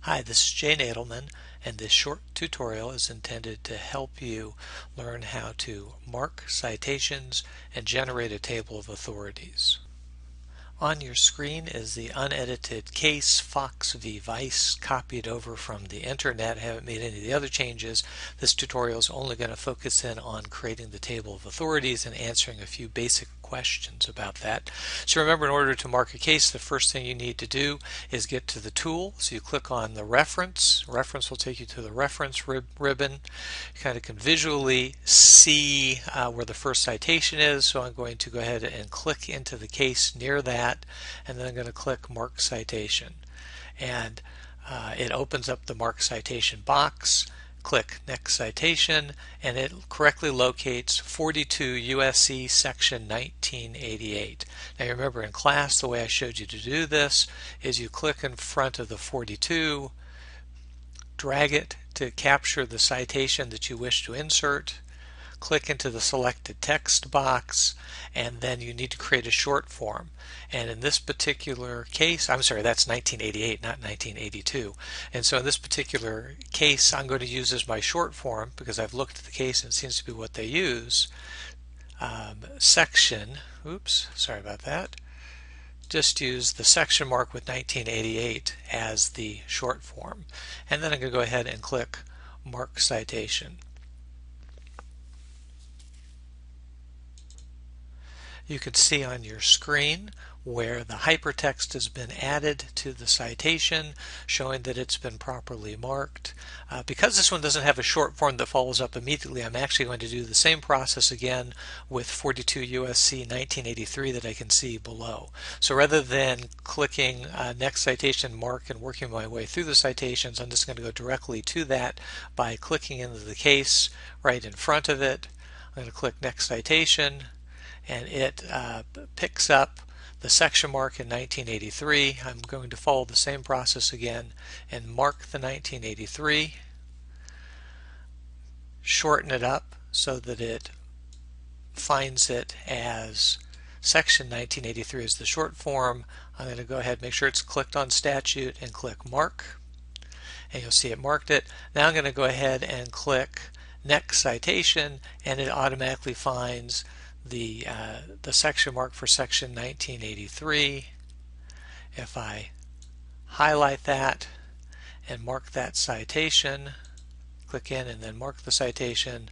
Hi, this is Jay Nadelman, and this short tutorial is intended to help you learn how to mark citations and generate a table of authorities. On your screen is the unedited case Fox v. Vice copied over from the internet. I haven't made any of the other changes. This tutorial is only going to focus in on creating the table of authorities and answering a few basic questions about that. So remember, in order to mark a case, the first thing you need to do is get to the tool. So you click on the reference. Reference will take you to the reference ribbon. You kind of can visually see where the first citation is. So I'm going to go ahead and click into the case near that, and then I'm going to click Mark Citation. And it opens up the Mark Citation box. Click Next Citation, and it correctly locates 42 USC section 1988. Now remember, in class the way I showed you to do this is you click in front of the 42, drag it to capture the citation that you wish to insert, click into the selected text box, and then you need to create a short form. And in this particular case, I'm sorry, that's 1988, not 1982. And so in this particular case, I'm going to use as my short form, because I've looked at the case and it seems to be what they use, section, oops, sorry about that. Just use the section mark with 1988 as the short form. And then I'm going to go ahead and click Mark Citation. You can see on your screen where the hypertext has been added to the citation, showing that it's been properly marked. Because this one doesn't have a short form that follows up immediately, I'm actually going to do the same process again with 42 USC 1983 that I can see below. So rather than clicking Next Citation, Mark, and working my way through the citations, I'm just going to go directly to that by clicking into the case right in front of it. I'm going to click Next Citation, and it picks up the section mark in 1983. I'm going to follow the same process again and mark the 1983, shorten it up so that it finds it as section 1983 as the short form. I'm going to go ahead and make sure it's clicked on statute and click Mark, and you'll see it marked it. Now I'm going to go ahead and click Next Citation, and it automatically finds the section mark for section 1983. If I highlight that and mark that citation, click in and then mark the citation,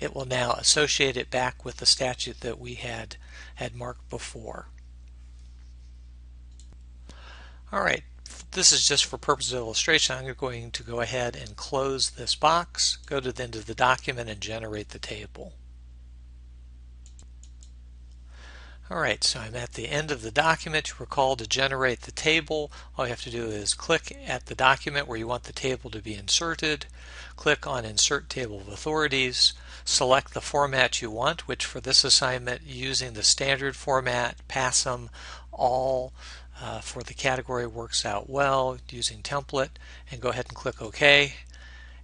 it will now associate it back with the statute that we had marked before. Alright, this is just for purposes of illustration. I'm going to go ahead and close this box, go to the end of the document, and generate the table. Alright, so I'm at the end of the document. Recall, to generate the table, all you have to do is click at the document where you want the table to be inserted, click on Insert Table of Authorities, select the format you want, which for this assignment, using the standard format, PASM, all for the category works out well, using template, and go ahead and click OK.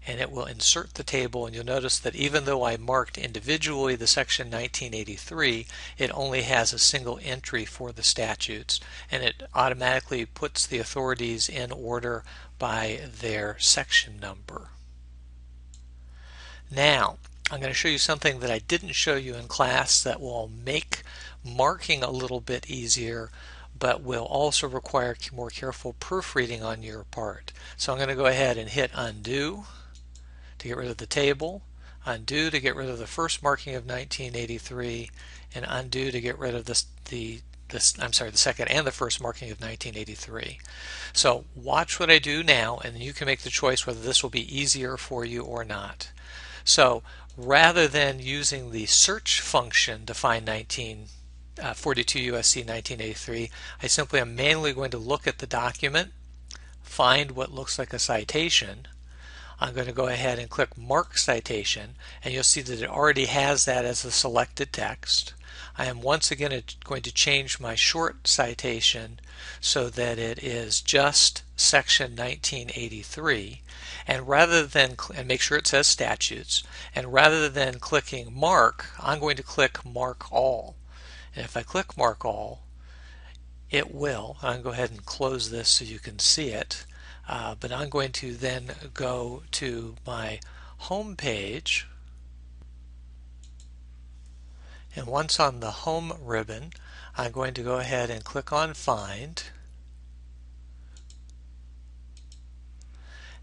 And it will insert the table, and you'll notice that even though I marked individually the section 1983, it only has a single entry for the statutes, and it automatically puts the authorities in order by their section number. Now, I'm going to show you something that I didn't show you in class that will make marking a little bit easier, but will also require more careful proofreading on your part. So I'm going to go ahead and hit Undo to get rid of the table, undo to get rid of the first marking of 1983, and undo to get rid of the second and the first marking of 1983. So watch what I do now, and you can make the choice whether this will be easier for you or not. So rather than using the search function to find 42 USC 1983, I simply am manually going to look at the document, find what looks like a citation. I'm going to go ahead and click Mark Citation, and you'll see that it already has that as a selected text. I am once again going to change my short citation so that it is just section 1983, and make sure it says statutes, and rather than clicking Mark, I'm going to click Mark All. And if I click Mark All, it will, I'll go ahead and close this so you can see it. But I'm going to then go to my home page, and once on the home ribbon, I'm going to go ahead and click on Find,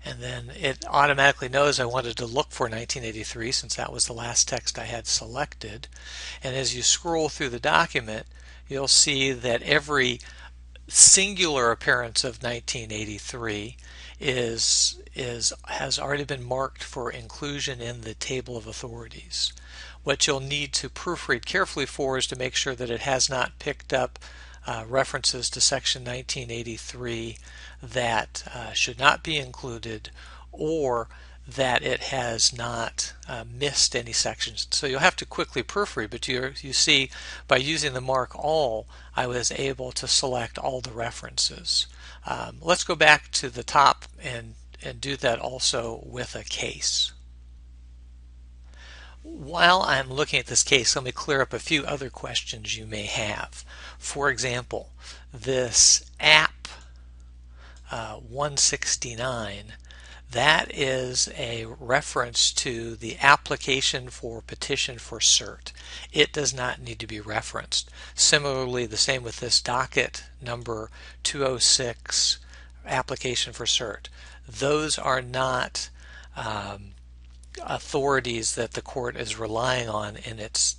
and then it automatically knows I wanted to look for 1983 since that was the last text I had selected. And as you scroll through the document, you'll see that every singular appearance of 1983 has already been marked for inclusion in the table of authorities. What you'll need to proofread carefully for is to make sure that it has not picked up references to section 1983 that should not be included, or that it has not missed any sections. So you'll have to quickly proofread, but you see by using the mark all, I was able to select all the references. Let's go back to the top and do that also with a case. While I'm looking at this case, let me clear up a few other questions you may have. For example, this app 169, that is a reference to the application for petition for cert. It does not need to be referenced. Similarly, the same with this docket number 206, application for cert. Those are not authorities that the court is relying on in its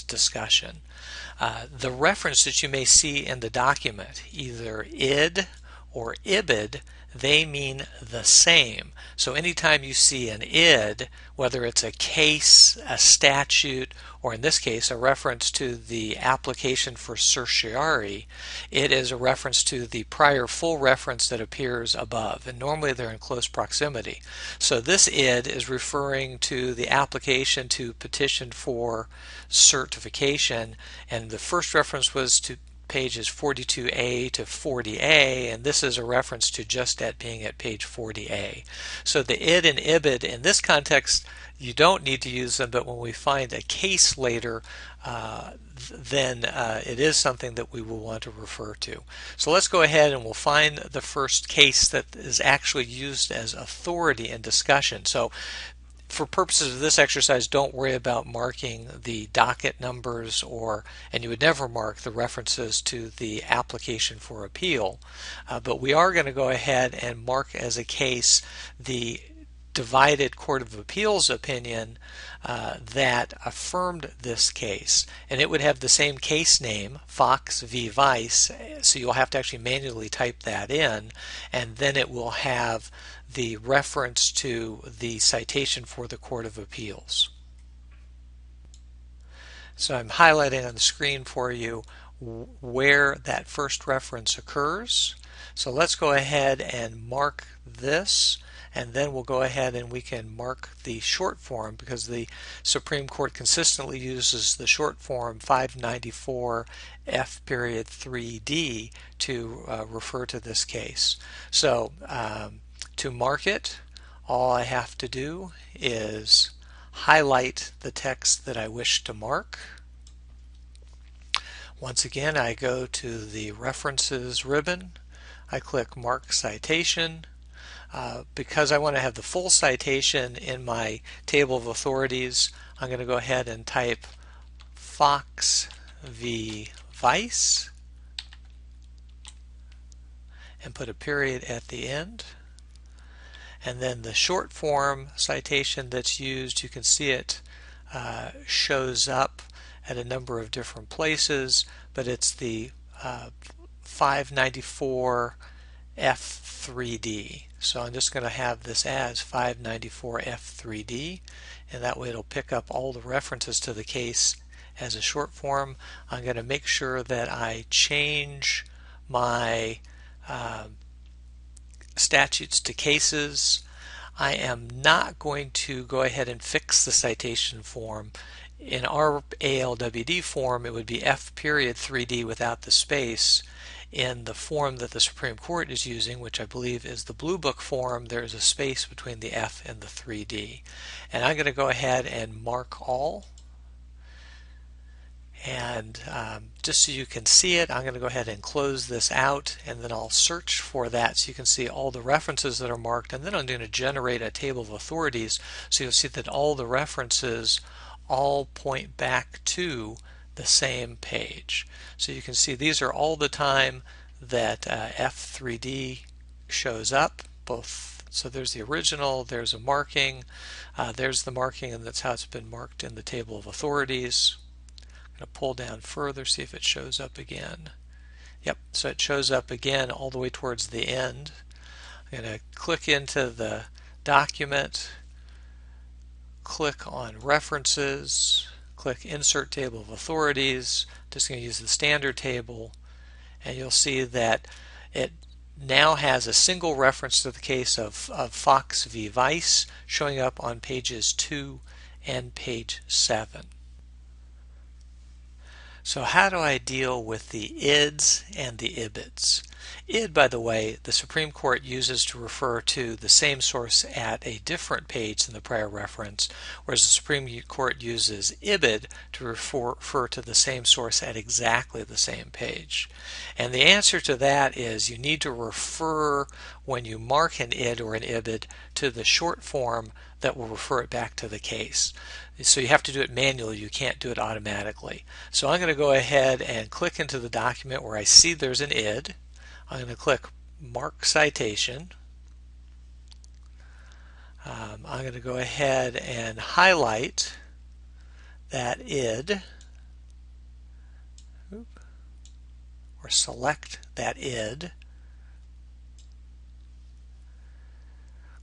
discussion. The reference that you may see in the document, either id or ibid, they mean the same. So anytime you see an id, whether it's a case, a statute, or in this case a reference to the application for certiorari, it is a reference to the prior full reference that appears above, and normally they're in close proximity. So this id is referring to the application to petition for certification, and the first reference was to pages 42A to 40A, and this is a reference to just at being at page 40A. So the id and ibid in this context, you don't need to use them, but when we find a case later, then it is something that we will want to refer to. So let's go ahead and we'll find the first case that is actually used as authority in discussion. So for purposes of this exercise, don't worry about marking the docket numbers, and you would never mark the references to the application for appeal. But we are going to go ahead and mark as a case the divided Court of Appeals opinion that affirmed this case. And it would have the same case name, Fox v. Vice, so you'll have to actually manually type that in, and then it will have the reference to the citation for the Court of Appeals. So I'm highlighting on the screen for you where that first reference occurs. So let's go ahead and mark this, and then we'll go ahead and we can mark the short form, because the Supreme Court consistently uses the short form 594 F.3d to refer to this case. So to mark it, all I have to do is highlight the text that I wish to mark. Once again, I go to the References ribbon. I click Mark Citation. Because I want to have the full citation in my table of authorities, I'm going to go ahead and type Fox v. Vice and put a period at the end. And then the short form citation that's used, you can see it shows up at a number of different places, but it's the 594 F3D. So I'm just going to have this as 594 F3D, and that way it'll pick up all the references to the case as a short form. I'm going to make sure that I change my statutes to cases. I am not going to go ahead and fix the citation form. In our ALWD form, it would be F.3D without the space. In the form that the Supreme Court is using, which I believe is the Blue Book form, there is a space between the F and the 3D. And I'm going to go ahead and mark all. And just so you can see it, I'm going to go ahead and close this out, and then I'll search for that so you can see all the references that are marked, and then I'm going to generate a table of authorities so you'll see that all the references all point back to the same page. So you can see these are all the time that F3D shows up, both. So there's the original, there's a marking, there's the marking, and that's how it's been marked in the table of authorities. I'm going to pull down further, see if it shows up again. Yep, so it shows up again all the way towards the end. I'm going to click into the document, click on References, click Insert Table of Authorities. Just going to use the standard table, and you'll see that it now has a single reference to the case of Fox v. Vice showing up on pages 2 and page 7. So how do I deal with the ids and the ibits? Id, by the way, the Supreme Court uses to refer to the same source at a different page than the prior reference, whereas the Supreme Court uses ibid to refer to the same source at exactly the same page. And the answer to that is you need to refer, when you mark an id or an ibid, to the short form that will refer it back to the case. So you have to do it manually, you can't do it automatically. So I'm going to go ahead and click into the document where I see there's an id. I'm going to click Mark Citation. I'm going to go ahead and highlight that id, or select that id.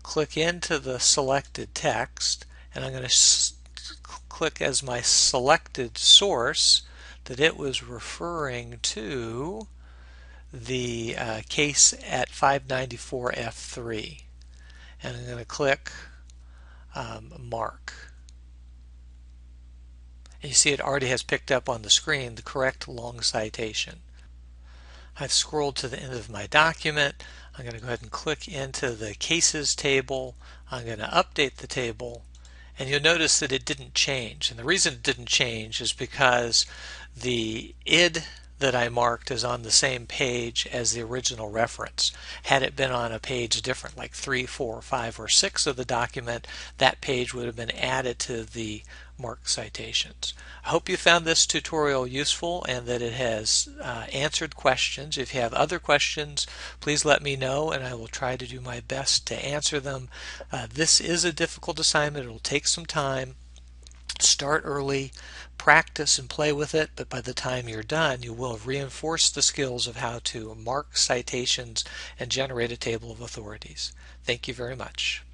Click into the selected text, and I'm going to click as my selected source that it was referring to the case at 594 F3, and I'm going to click Mark. And you see it already has picked up on the screen the correct long citation. I've scrolled to the end of my document. I'm going to go ahead and click into the cases table. I'm going to update the table, and you'll notice that it didn't change. And the reason it didn't change is because the id that I marked is on the same page as the original reference. Had it been on a page different, like 3, 4, 5, or 6 of the document, that page would have been added to the marked citations. I hope you found this tutorial useful and that it has answered questions. If you have other questions, please let me know and I will try to do my best to answer them. This is a difficult assignment. It will take some time. Start early, practice and play with it, but by the time you're done, you will have reinforced the skills of how to mark citations and generate a table of authorities. Thank you very much.